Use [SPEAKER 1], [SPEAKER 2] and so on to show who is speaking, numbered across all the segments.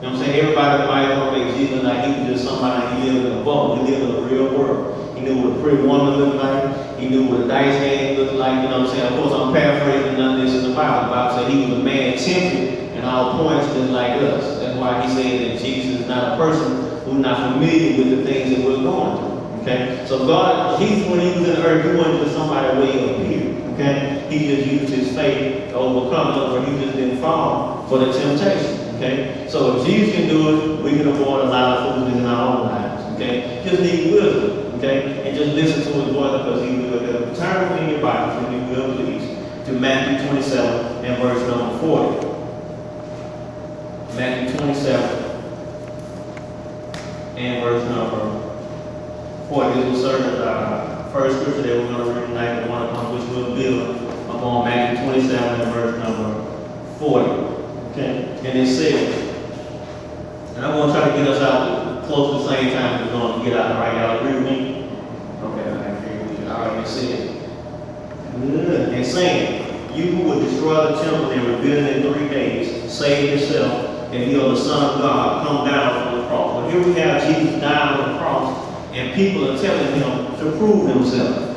[SPEAKER 1] know what I'm saying? Everybody might want to make Jesus like he was just somebody, he lived in a bubble, he lived in a real world. He knew what a pretty woman looked like, he knew what a dice game looked like, you know what I'm saying? Of course, I'm paraphrasing none of this in the Bible. The Bible said he was a man tempted in all points just like us. That's why he said that Jesus is not a person who's not familiar with the things that we're going through. Okay? So God, Jesus, when he was in the earth, he wasn't just somebody way up here. Okay? He just used his faith to overcome it, or he just didn't fall for the temptation. Okay? So if Jesus can do it, we can avoid a lot of foolishness in our own lives. Okay? Just need wisdom. Okay? And just listen to his voice because he will help. Turn in your Bible, if you will, please, to Matthew 27 and verse number 40. Matthew 27 and verse number 40. This will serve as our first scripture that we're going to read tonight, the one upon which we'll build upon Matthew 27 and verse number 40. Okay? And it says, and I'm going to try to get us out close to the same time as we're going to get out. Right? Y'all agree with me? Okay, I agree with you. All right, it says, and saying, you who will destroy the temple and rebuild it in 3 days, save yourself, and you are the Son of God, come down from the cross. But here we have Jesus dying on the cross, and people are telling him to prove himself.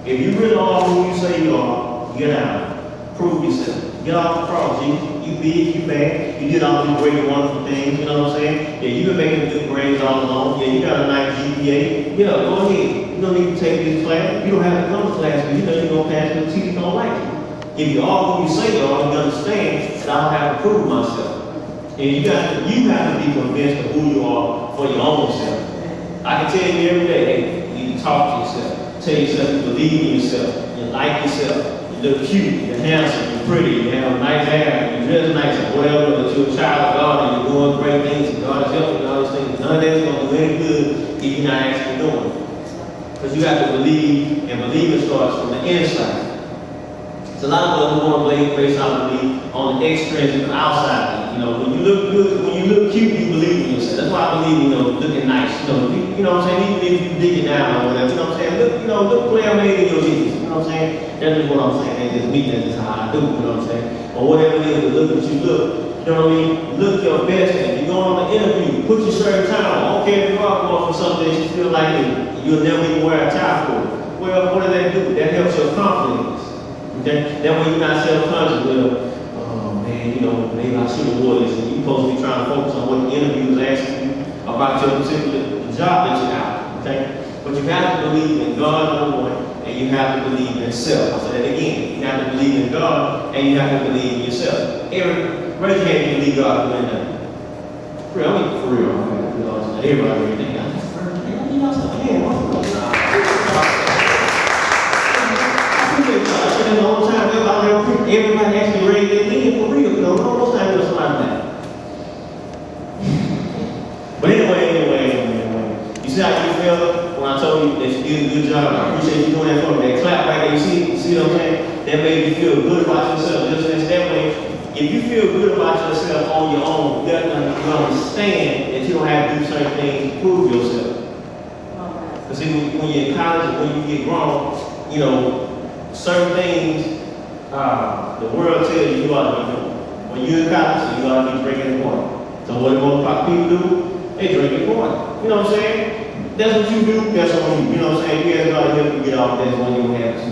[SPEAKER 1] If you really are who you say you are, get out. Prove yourself. Get off the cross, Jesus. You big, you bad. You did all these great and wonderful things, you know what I'm saying? Yeah, you've been making good grades all along. Yeah, you got a nice GPA. Yeah, go ahead. You don't need to take this class. You don't have to come to class because you know you're going to pass because the teachers don't like you. If you are who you say you are, you understand that I don't have to prove myself. And you have to be convinced of who you are for your own self. I can tell you every day, hey, you need to talk to yourself. Tell yourself you believe in yourself. You like yourself. You look cute. You're handsome. You're pretty. You have nice hair. You dress nice or whatever. That you're a child of God and you're doing great things and God is helping you, all these things. None of that's going to do any good if you're not actually doing it. Because you have to believe, and believing starts from the inside. So a lot of us want to blame grace out belief on the extrinsic outside. You know, when you look good, when you look cute, you believe in yourself. That's why I believe, looking nice. You know what I'm saying? Even if you dig it down or whatever, you know what I'm saying? Look player made in your Jesus. You know what I'm saying? That's just what I'm saying. That's just me, that's just how I do, you know what I'm saying? Or whatever it is, the look that you look. You know what I mean? Look your best at. You're going on the interview, put your shirt and tie on. I don't care if you are going for something that you feel like you'll never even wear a tie for. Well, what does that do? That helps your confidence. Okay? That way you're not self-conscious with maybe I should have wore this. And you're supposed to be trying to focus on what the interview is asking you about your particular job that you're out. Okay? But you have to believe in God, number one, and you have to believe in self. I'll say that again. You have to believe in God, and you have to believe in yourself. Eric, raise your hand if you believe God doing that. For real, I mean, for real. Everybody, everything. All the time, everybody actually raised their hand for real. Most times it's like that. But anyway. You see how you felt when I told you that you did a good job? I appreciate you doing that for me. That clap right there, you see what I'm saying? That made you feel good about yourself. Just as that way, if you feel good about yourself on your own, you understand that you don't have to do certain things to prove yourself. Because see, when you're in college, when you get grown, certain things the world tells you you ought to be doing. When you're in college, you ought to be drinking water. So what do most people do? They drink water. You know what I'm saying? That's what you do, that's on you. You know what I'm saying? You ask God to help you get off that when you have to,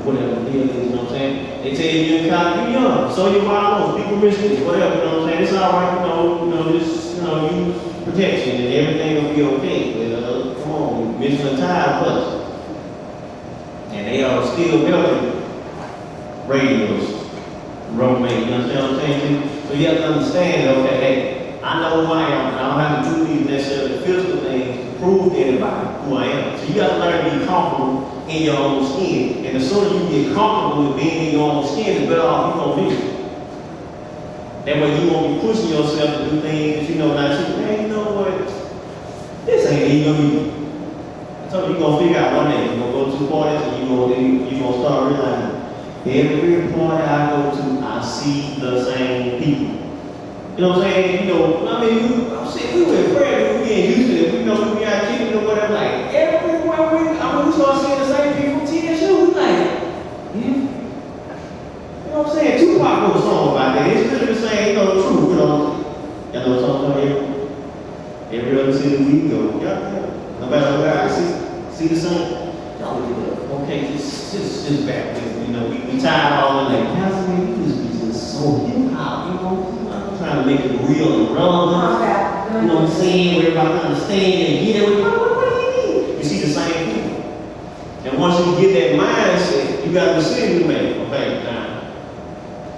[SPEAKER 1] whatever the deal is, you know what I'm saying? They tell you in college, you're young, so you're wild, be promiscuous, whatever, you know what I'm saying? It's all right, just use protection and everything will be okay. Come on, Michelin tire plus. And they are still building radios, roadmate, you understand what I'm saying? So you have to understand, okay, hey, I know who I am, and I don't have to do these necessarily physical things to prove to anybody who I am. So you got to learn to be comfortable in your own skin. And the sooner you get comfortable with being in your own skin, the better off you're going to be. That way you won't be pushing yourself to do things that you know not you. Man, you know what? This ain't even you. I told you, you're going to figure out one day. You're going to go to parties and you're going to start realizing every party I go to, I see the same people. You know what I'm saying? I'm saying we were afraid we ain't used to it. We out kidding or whatever. Like, everywhere we start seeing the same people, TSU, we like, yeah. You know what I'm saying? Tupac wrote a song about that. It's really the same, the truth, you know what I'm Every other city we go, yeah. No matter where I see the sun. Y'all look it up. Okay, just back with, we tired of all the like, Pastor, man, you just be just so hip hop, I'm trying to make it real and relevant. You know what I'm saying? Where everybody understand and get it. What do you mean? You see the same people. And once you get that mindset, you got a decision to make. Okay, now,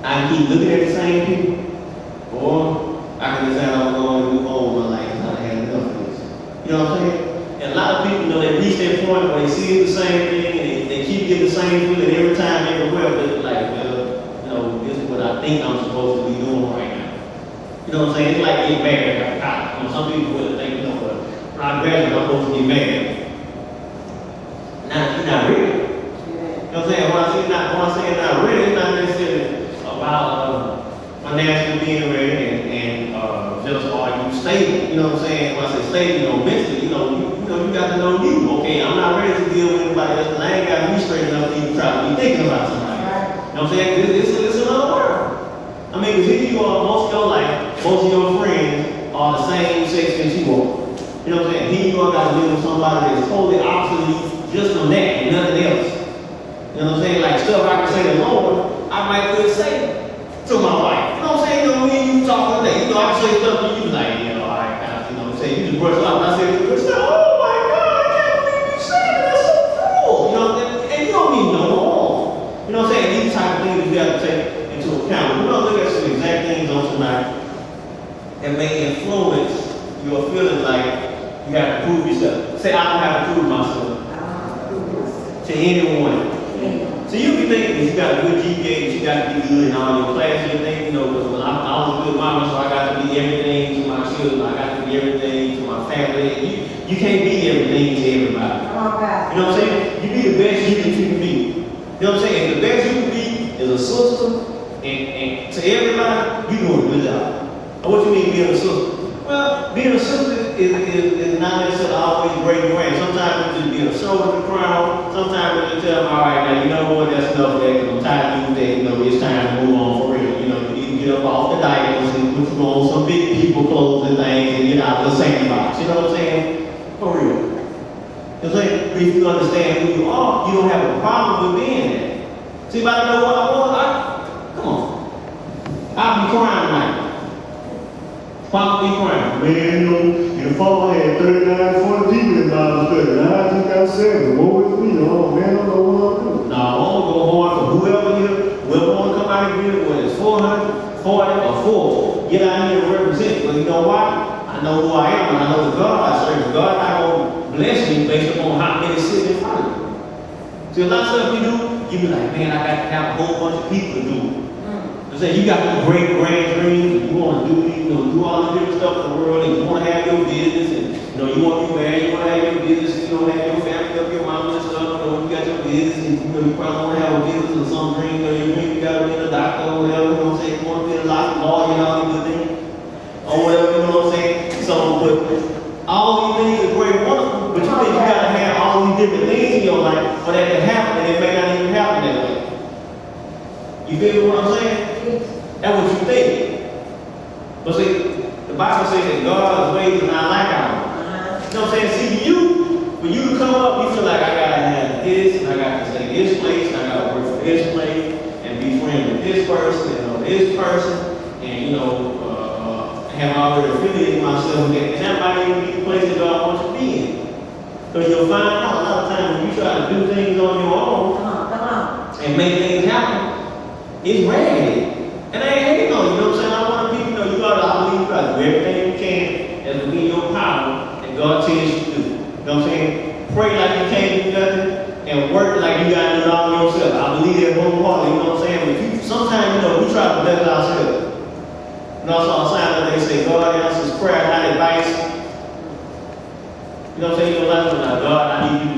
[SPEAKER 1] I keep looking at the same people, or I can decide I'm going to move on with my life and I had enough of this. You know what I'm saying? And a lot of people, they reach that point where they see the same thing and they keep getting the same feeling every time, everywhere, but they're like, well, this is what I think I'm supposed to be doing right now. You know what I'm saying? It's like getting married at college. Some people would think, when I graduate, I'm supposed to get married. Now, you're not ready. You know what I'm saying? When I say not ready, it's not necessarily about financially being ready and just are you stable. You know what I'm saying? When I say stable, mentally, you got to know you. Okay, I'm not ready to deal with anybody else, and I ain't got to be straight enough to even try to be thinking about somebody. You know what I'm saying? It's another world. I mean, because here you are, most of your life, most of your friends are the same sex as you are. You know what I'm saying? Here you are, got to live with somebody that's totally opposite just from that and nothing else. You know what I'm saying? Like stuff I can say to the Lord, I might could say to my wife. You know what I'm saying? When you talk today, I can say stuff to you like, all right, you know what I'm saying? You just brush it off. And I say, oh my God, I can't believe you said that. That's so cruel. You know, and you don't need no more. You know what I'm saying? These type of things you have to take into account. We're going to look at some exact things on tonight that may influence your feelings like you have to prove yourself. Say, I don't have to prove myself to anyone. So you be thinking you got a good GPA, you got to be good in all your classes, you think, because when I was a good mama, so I got to be everything to my children, I got to be everything to my family. You can't be everything to everybody. You know what I'm saying? You be the best you can be. You know what I'm saying? And the best you can be is a sister, and to everybody, you doing a good job. Now, what you mean being a sister? Well, being a sister is not necessarily always great and grand. Sometimes it just be a shoulder to crown. Sometimes you tell them, all right, now you know what, that's enough of that, because I'm tired of doing that. It's time to move on for real. You need to get up off the diapers and put you on some big people clothes and things and get out of the sandbox. You know what I'm saying? For real. Because if you understand who you are, you don't have a problem with being that. See, if I know what I want, come on. I'll be crying tonight. Probably crying. Man, in the fall I had 39, 40 people in Bible study. Now I just got 7. What was me? Oh man, I don't know what I'm doing. No, I want to go hard for whoever want to come out here, whether it's 400, 40, or 4. Get out here and represent. But you know why? I know who I am and I know the God I serve. God not going to bless me based upon how many sit in front of me. See, a lot of stuff we do, you be like, man, I got to have a whole bunch of people to do it. You got the great grand dreams, and you want to do all the different stuff in the world, and you want to have your business, and you want to be married, you want to have your business, have your family, up your mama and stuff, you got your business, and you probably want to have a business or some dream, your dream, you got to be a doctor or whatever, you know what I'm saying, you want to be a lawyer and all these good things, or whatever, you know what I'm saying. So, but all these things are great and wonderful, but you think you got to have all these different things in your life for that to happen, and it may not even happen that way. You feel what I'm saying? That's what you think. But see, the Bible says that God's ways are not like ours. You know what I'm saying? See, when you come up, you feel like I gotta have this, and I gotta stay this place, and I gotta work for this place, and be friends with this person, and this person, and have already affiliated myself with that. And that might even be the place that God wants you to be in. Because you'll find out a lot of times when you try to do things on your own and make things happen, it's raggedy. And I ain't hating on you, know what I'm saying? I want people to know I believe you gotta do everything you can that's within your power that God tells you to do. You know what I'm saying? Pray like you can't do nothing and work like you gotta do it all yourself. I believe that wholeheartedly, you know what I'm saying? But sometimes, we try to bless ourselves. And also on sign that they say God answers prayer, not advice. You know what I'm saying? You don't like God, I need you to